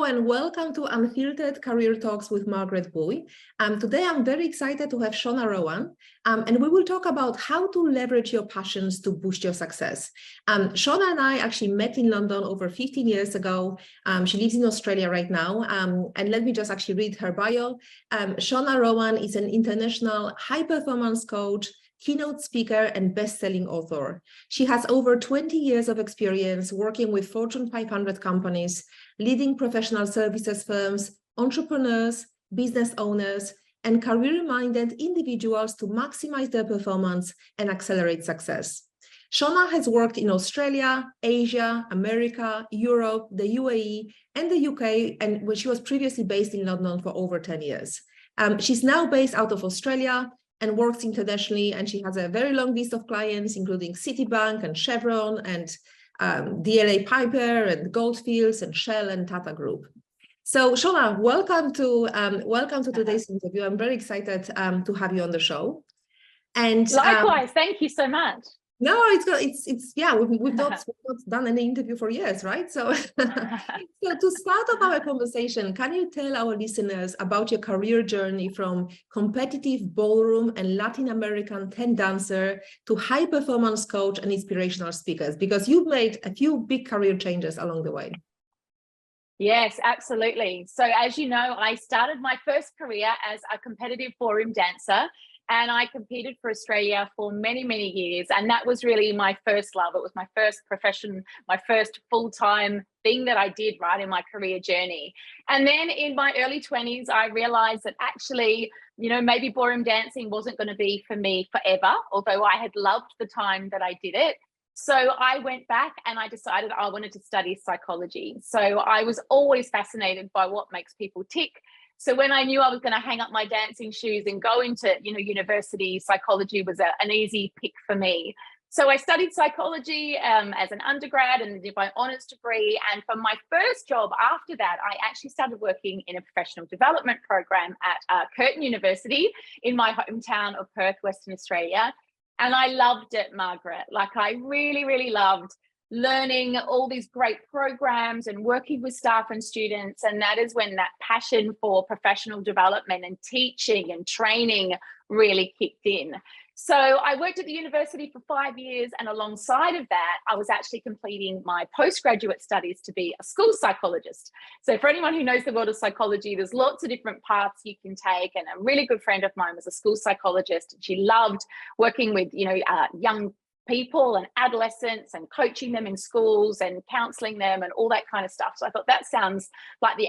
and welcome to Unfiltered Career Talks with Margaret. Today, I'm very excited to have Shona Rowan, and we will talk about how to leverage your passions to boost your success. Shona and I actually met in London over 15 years ago. She lives in Australia right now, and let me just actually read her bio. Shona Rowan is an international high-performance coach, keynote speaker, and best-selling author. She has over 20 years of experience working with Fortune 500 companies, leading professional services firms, entrepreneurs, business owners, and career-minded individuals to maximize their performance and accelerate success. Shona has worked in Australia, Asia, America, Europe, the UAE, and the UK, and where she was previously based in London for over 10 years. She's now based out of Australia and works internationally, and she has a very long list of clients, including Citibank and Chevron and DLA Piper and Goldfields and Shell and Tata Group. So Shona, welcome to today's interview. I'm very excited to have you on the show. And likewise, thank you so much. No, we've not done any interview for years, right? So, so to start off our conversation, can you tell our listeners about your career journey from competitive ballroom and Latin American 10 dancer to high performance coach and inspirational speakers? Because you've made a few big career changes along the way. Yes, absolutely. So as you know, I started my first career as a competitive ballroom dancer. And I competed for Australia for many, many years. And that was really my first love. It was my first profession, my first full-time thing that I did right in my career journey. And then in my early 20s, I realized that actually, you know, maybe ballroom dancing wasn't going to be for me forever, although I had loved the time that I did it. So I went back and I decided I wanted to study psychology. So I was always fascinated by what makes people tick. So when I knew I was going to hang up my dancing shoes and go into, university, psychology was an easy pick for me. So I studied psychology as an undergrad and did my honours degree. And for my first job after that, I actually started working in a professional development program at Curtin University in my hometown of Perth, Western Australia. And I loved it, Margaret. Like I really, really loved learning all these great programs and working with staff and students. And that is when that passion for professional development and teaching and training really kicked in. So I worked at the university for 5 years, and alongside of that, I was actually completing my postgraduate studies to be a school psychologist. So for anyone who knows the world of psychology, there's lots of different paths you can take. And a really good friend of mine was a school psychologist, and she loved working with, young people and adolescents and coaching them in schools and counseling them and all that kind of stuff. So I thought that sounds like the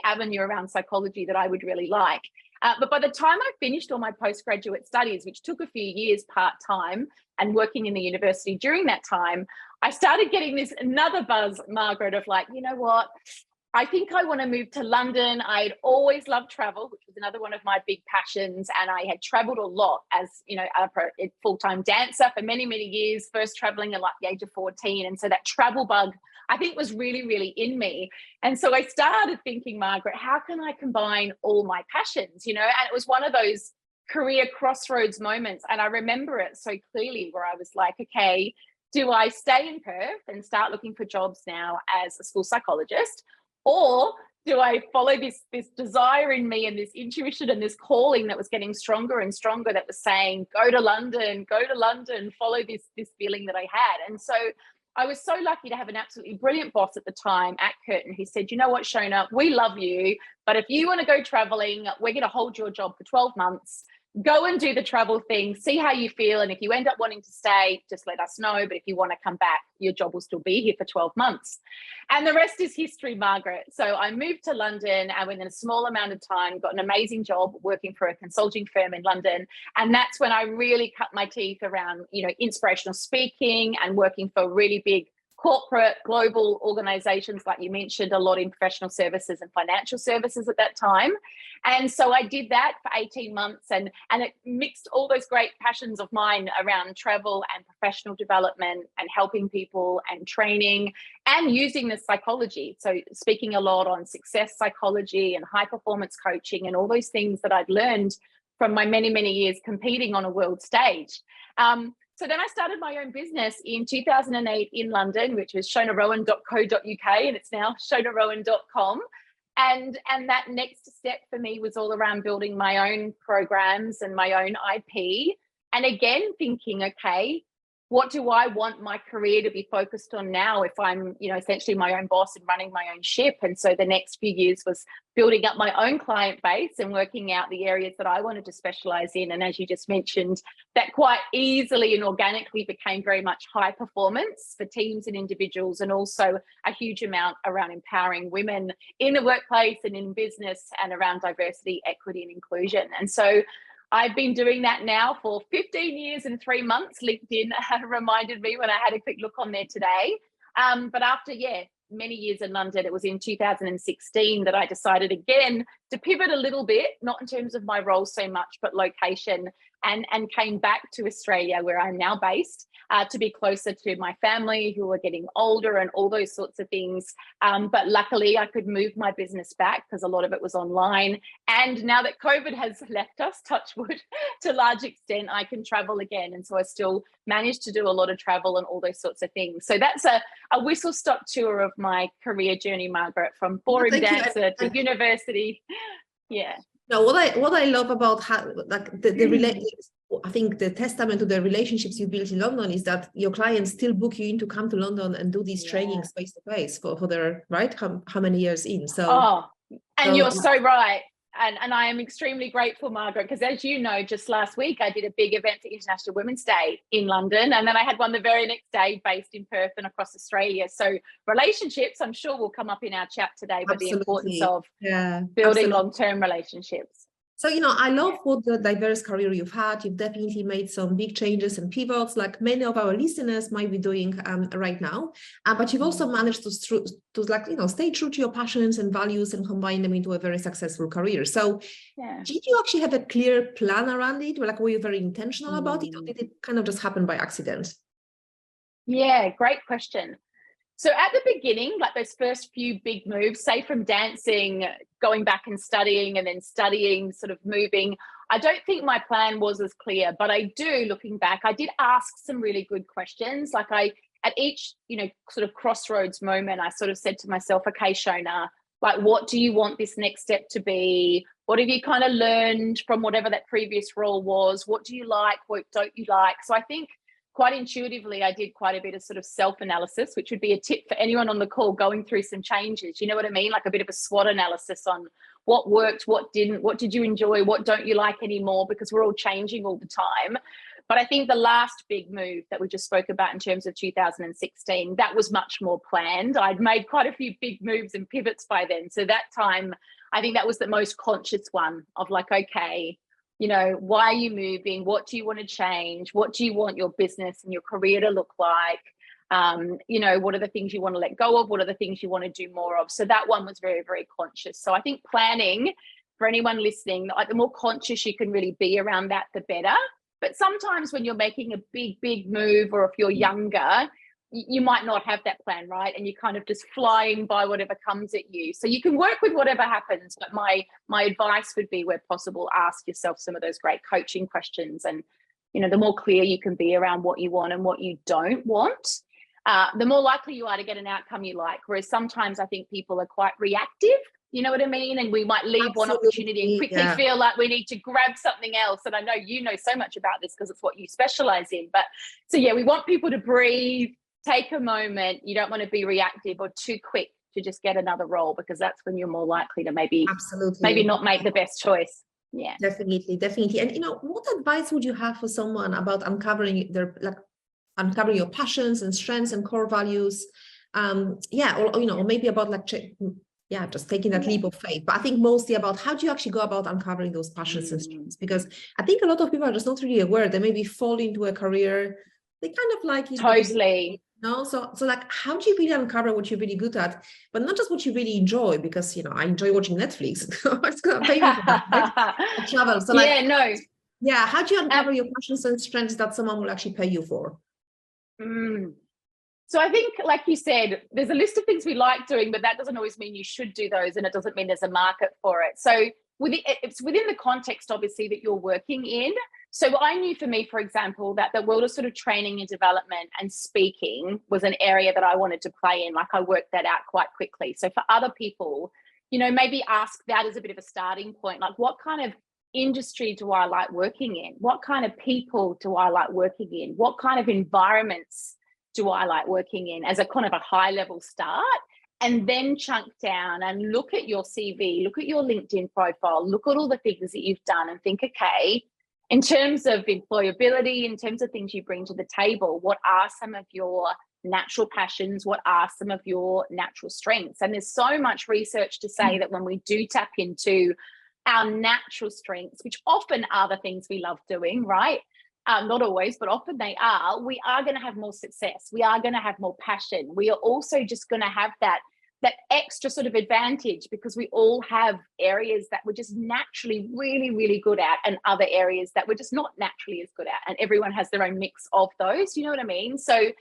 avenue around psychology that I would really like. But by the time I finished all my postgraduate studies, which took a few years part-time and working in the university during that time, I started getting another buzz, Margaret, of like, you know what? I think I want to move to London. I'd always loved travel, which was another one of my big passions. And I had traveled a lot as, a full-time dancer for many, many years, first traveling at like the age of 14. And so that travel bug, I think, was really, really in me. And so I started thinking, Margaret, how can I combine all my passions, And it was one of those career crossroads moments. And I remember it so clearly where I was like, okay, do I stay in Perth and start looking for jobs now as a school psychologist? Or do I follow this desire in me and this intuition and this calling that was getting stronger and stronger that was saying, go to London, follow this feeling that I had. And so I was so lucky to have an absolutely brilliant boss at the time at Curtin who said, you know what, Shona, we love you, but if you want to go traveling, we're going to hold your job for 12 months. Go and do the travel thing, see how you feel. And if you end up wanting to stay, just let us know. But if you want to come back, your job will still be here for 12 months. And the rest is history, Margaret. So I moved to London and within a small amount of time, got an amazing job working for a consulting firm in London. And that's when I really cut my teeth around, inspirational speaking and working for really big corporate global organizations, like you mentioned, a lot in professional services and financial services at that time. And so I did that for 18 months and it mixed all those great passions of mine around travel and professional development and helping people and training and using the psychology. So speaking a lot on success psychology and high performance coaching and all those things that I'd learned from my many, many years competing on a world stage. So then I started my own business in 2008 in London, which was shonarowan.co.uk, and it's now shonarowan.com. And that next step for me was all around building my own programs and my own IP. And again, thinking, okay, what do I want my career to be focused on now if I'm, essentially my own boss and running my own ship? And so the next few years was building up my own client base and working out the areas that I wanted to specialize in. And as you just mentioned, that quite easily and organically became very much high performance for teams and individuals, and also a huge amount around empowering women in the workplace and in business and around diversity, equity, and inclusion. And so I've been doing that now for 15 years and 3 months. LinkedIn reminded me when I had a quick look on there today. But after, many years in London, it was in 2016 that I decided again to pivot a little bit, not in terms of my role so much, but location, and came back to Australia, where I'm now based, to be closer to my family who are getting older and all those sorts of things. But luckily I could move my business back because a lot of it was online. And now that COVID has left us, touch wood, to a large extent, I can travel again. And so I still manage to do a lot of travel and all those sorts of things. So that's a whistle-stop tour of my career journey, Margaret, from ballroom dancer to university. Yeah. Now, what I love about how, like, I think the testament to the relationships you built in London is that your clients still book you in to come to London and do these trainings face to face for their, right? How many years in? You're so right. And I am extremely grateful, Margaret, because as you know, just last week, I did a big event for International Women's Day in London. And then I had one the very next day based in Perth and across Australia. So relationships, I'm sure will come up in our chat today, but the importance of building long-term relationships. So, I love what the diverse career you've had. You've definitely made some big changes and pivots, like many of our listeners might be doing right now. But you've also managed to stay true to your passions and values and combine them into a very successful career. So did you actually have a clear plan around it? Like, were you very intentional about it, or did it kind of just happen by accident? Yeah, great question. So at the beginning, like those first few big moves, say from dancing, going back and studying, and then studying, sort of moving, I don't think my plan was as clear, but I do, looking back, I did ask some really good questions. Like at each, sort of crossroads moment, I sort of said to myself, okay, Shona, like, what do you want this next step to be? What have you kind of learned from whatever that previous role was? What do you like? What don't you like? So I think quite intuitively, I did quite a bit of sort of self-analysis, which would be a tip for anyone on the call going through some changes. You know what I mean? Like a bit of a SWOT analysis on what worked, what didn't, what did you enjoy, what don't you like anymore, because we're all changing all the time. But I think the last big move that we just spoke about in terms of 2016, that was much more planned. I'd made quite a few big moves and pivots by then. So that time, I think that was the most conscious one of like, okay, why are you moving? What do you want to change? What do you want your business and your career to look like? What are the things you want to let go of? What are the things you want to do more of? So that one was very, very conscious. So I think planning, for anyone listening, like the more conscious you can really be around that, the better. But sometimes when you're making a big, big move, or if you're younger, you might not have that plan, right? And you're kind of just flying by whatever comes at you. So you can work with whatever happens, but my advice would be, where possible, ask yourself some of those great coaching questions. And, the more clear you can be around what you want and what you don't want, the more likely you are to get an outcome you like. Whereas sometimes I think people are quite reactive, you know what I mean? And we might leave one opportunity and quickly feel like we need to grab something else. And I know you know so much about this because it's what you specialize in. But so, we want people to breathe, take a moment. You don't want to be reactive or too quick to just get another role, because that's when you're more likely to maybe not make the best choice. Yeah, definitely. And what advice would you have for someone about uncovering your passions and strengths and core values? Or maybe about just taking that leap of faith. But I think mostly about how do you actually go about uncovering those passions and strengths? Because I think a lot of people are just not really aware. They maybe fall into a career they kind of like it. Totally. So like, how do you really uncover what you're really good at, but not just what you really enjoy? Because I enjoy watching Netflix. It's gonna pay me for that, right? Travel. So how do you uncover your passions and strengths that someone will actually pay you for? So I think, like you said, there's a list of things we like doing, but that doesn't always mean you should do those, and it doesn't mean there's a market for it. So it's within the context, obviously, that you're working in. So I knew, for me, for example, that the world of sort of training and development and speaking was an area that I wanted to play in. Like, I worked that out quite quickly. So for other people, maybe ask that as a bit of a starting point. Like, what kind of industry do I like working in? What kind of people do I like working in? What kind of environments do I like working in, as a kind of a high level start? And then chunk down and look at your CV, look at your LinkedIn profile, look at all the things that you've done and think, okay, in terms of employability, in terms of things you bring to the table, what are some of your natural passions? What are some of your natural strengths? And there's so much research to say that when we do tap into our natural strengths, which often are the things we love doing, right? Not always, but often they are, we are going to have more success. We are going to have more passion. We are also just going to have that extra sort of advantage, because we all have areas that we're just naturally really, really good at, and other areas that we're just not naturally as good at. And everyone has their own mix of those. You know what I mean? So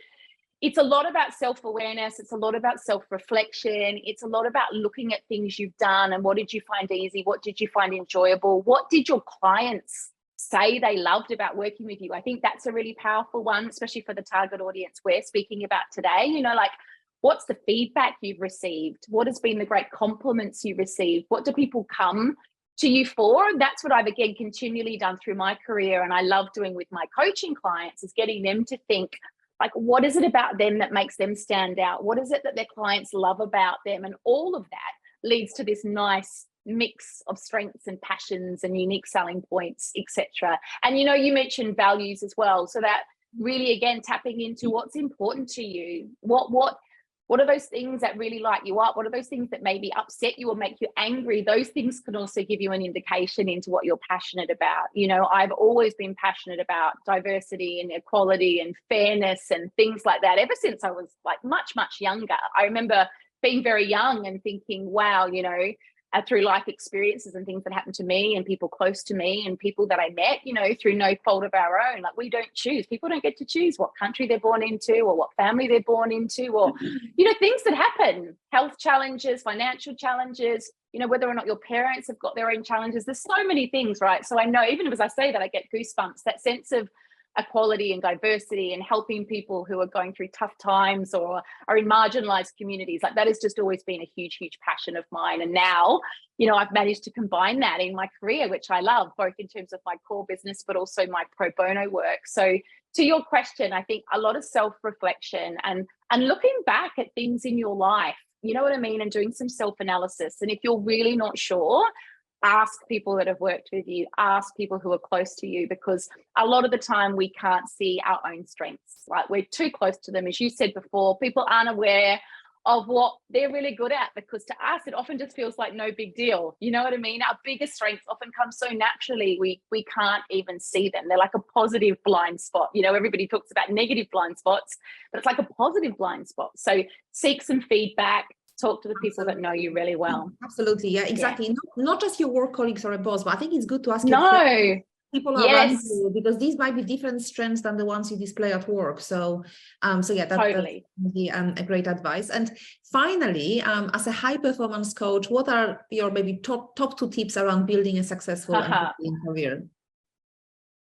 it's a lot about self-awareness. It's a lot about self-reflection. It's a lot about looking at things you've done and what did you find easy? What did you find enjoyable? What did your clients say they loved about working with you? I think that's a really powerful one, especially for the target audience we're speaking about today. Like, what's the feedback you've received? What has been the great compliments you received? What do people come to you for? That's what I've, again, continually done through my career. And I love doing with my coaching clients, is getting them to think, like, what is it about them that makes them stand out? What is it that their clients love about them? And all of that leads to this nice mix of strengths and passions and unique selling points, etc. And you mentioned values as well, so that really, again, tapping into what's important to you. What are those things that really light you up? What are those things that maybe upset you or make you angry? Those things can also give you an indication into what you're passionate about. I've always been passionate about diversity and equality and fairness and things like that ever since I was like much, much younger. I remember being very young and thinking, wow, through life experiences and things that happened to me and people close to me and people that I met, through no fault of our own. Like, we don't choose. People don't get to choose what country they're born into or what family they're born into, or, things that happen, health challenges, financial challenges, whether or not your parents have got their own challenges. There's so many things, right? So I know, even as I say that, I get goosebumps, that sense of equality and diversity and helping people who are going through tough times or are in marginalized communities. Like, that has just always been a huge, huge passion of mine. And now, I've managed to combine that in my career, which I love, both in terms of my core business, but also my pro bono work. So to your question, I think a lot of self-reflection and looking back at things in your life, you know what I mean? And doing some self-analysis. And if you're really not sure, ask people that have worked with you, ask people who are close to you, because a lot of the time we can't see our own strengths. Like, we're too close to them. As you said before, people aren't aware of what they're really good at, because to us, it often just feels like no big deal. You know what I mean? Our biggest strengths often come so naturally, we can't even see them. They're like a positive blind spot. Everybody talks about negative blind spots, but it's like a positive blind spot. So seek some feedback, talk to the people that know you really well. Absolutely. Yeah, exactly. Yeah. Not just your work colleagues or a boss, but I think it's good to ask people around you, because these might be different strengths than the ones you display at work. So yeah, that's totally a great advice. And finally, as a high performance coach, what are your maybe top 2 tips around building a successful and fulfilling career?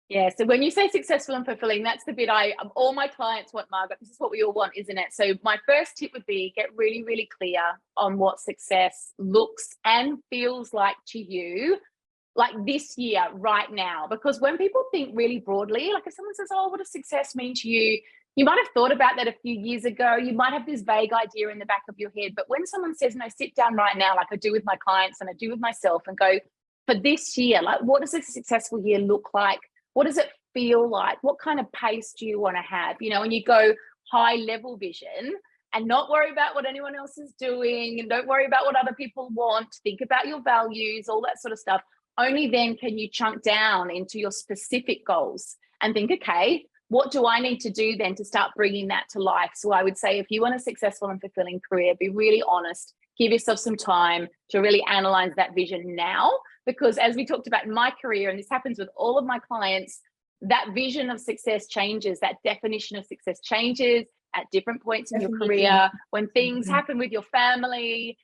Yeah, so when you say successful and fulfilling, that's the bit all my clients want, Margaret. This is what we all want, isn't it? So my first tip would be, get really, really clear on what success looks and feels like to you, like this year, right now. Because when people think really broadly, like if someone says, oh, what does success mean to you? You might have thought about that a few years ago. You might have this vague idea in the back of your head. But when someone says, no, sit down right now, like I do with my clients and I do with myself, and go, for this year, like, what does a successful year look like? What does it feel like? What kind of pace do you want to have? And you go high level vision and not worry about what anyone else is doing, and don't worry about what other people want. Think about your values, all that sort of stuff. Only then can you chunk down into your specific goals and think, okay, what do I need to do then to start bringing that to life? So I would say, if you want a successful and fulfilling career, be really honest. Give yourself some time to really analyze that vision now, because as we talked about in my career, and this happens with all of my clients, that vision of success changes, that definition of success changes at different points in your career, when things happen with your family,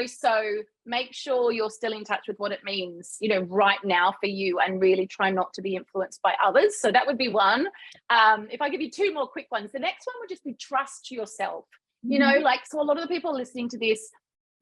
so make sure you're still in touch with what it means, right now for you, and really try not to be influenced by others. So that would be one. If I give you 2 more quick ones, the next one would just be trust yourself. So a lot of the people listening to this,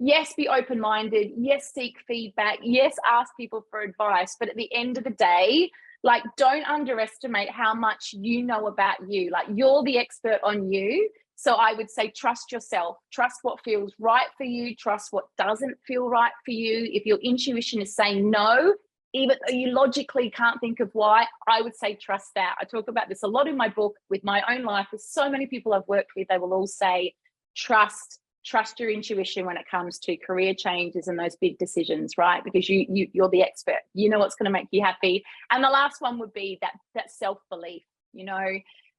yes, be open-minded. Yes, seek feedback. Yes, ask people for advice. But at the end of the day, like, don't underestimate how much you know about you. Like, you're the expert on you. So I would say trust yourself, trust what feels right for you, trust what doesn't feel right for you. If your intuition is saying no, even though you logically can't think of why, I would say trust that. I talk about this a lot in my book with my own life. There's so many people I've worked with, they will all say, trust your intuition when it comes to career changes and those big decisions, right? Because you're the expert. You know what's going to make you happy. And the last one would be that self-belief. You know,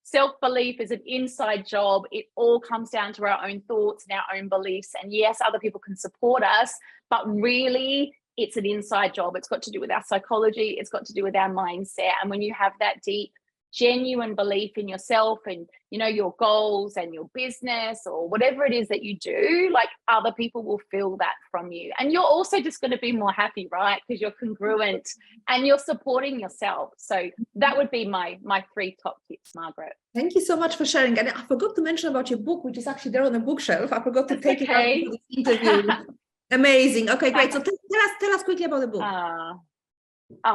self-belief is an inside job. It all comes down to our own thoughts and our own beliefs. And yes, other people can support us, but really it's an inside job. It's got to do with our psychology. It's got to do with our mindset. And when you have that deep, genuine belief in yourself and, you know, your goals and your business or whatever it is that you do, like, other people will feel that from you. And you're also just going to be more happy, right? Because you're congruent and you're supporting yourself. So that would be my 3 top tips, Margaret. Thank you so much for sharing. And I forgot to mention about your book, which is actually there on the bookshelf. I forgot to take it out for this interview. Amazing. Okay, great. So tell us quickly about the book.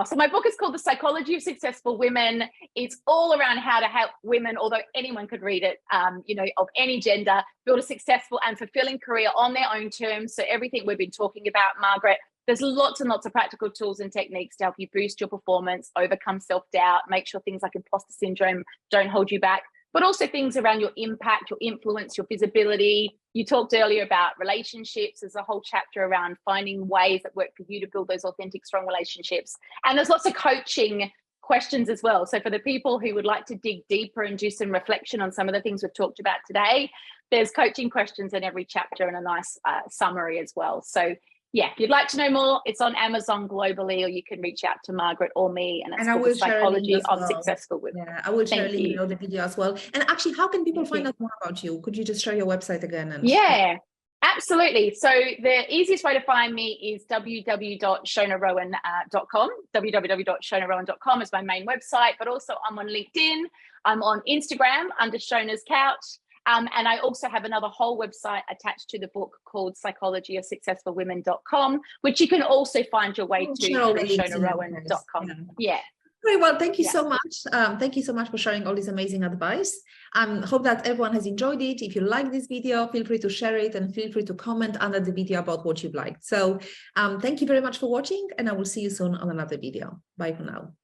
So my book is called The Psychology of Successful Women. It's all around how to help women, although anyone could read it, you know, of any gender, build a successful and fulfilling career on their own terms. So everything we've been talking about, Margaret, there's lots and lots of practical tools and techniques to help you boost your performance, overcome self-doubt, make sure things like imposter syndrome don't hold you back, but also things around your impact, your influence, your visibility. You talked earlier about relationships. There's a whole chapter around finding ways that work for you to build those authentic, strong relationships. And there's lots of coaching questions as well. So for the people who would like to dig deeper and do some reflection on some of the things we've talked about today, there's coaching questions in every chapter and a nice summary as well. So yeah, if you'd like to know more, it's on Amazon globally, or you can reach out to Margaret or me, and it's called The Psychology of Successful Women. Yeah, I will share a link below the video as well. And actually, how can people find out more about you? Could you just share your website again? And yeah, absolutely. So the easiest way to find me is www.shonarowan.com. www.shonarowan.com is my main website, but also I'm on LinkedIn. I'm on Instagram under Shona's Couch. And I also have another whole website attached to the book called psychologyofsuccessfulwomen.com, which you can also find your way to through shonarowan.com. Yeah. Very well. Thank you so much. Thank you so much for sharing all this amazing advice. Hope that everyone has enjoyed it. If you like this video, feel free to share it and feel free to comment under the video about what you've liked. So thank you very much for watching, and I will see you soon on another video. Bye for now.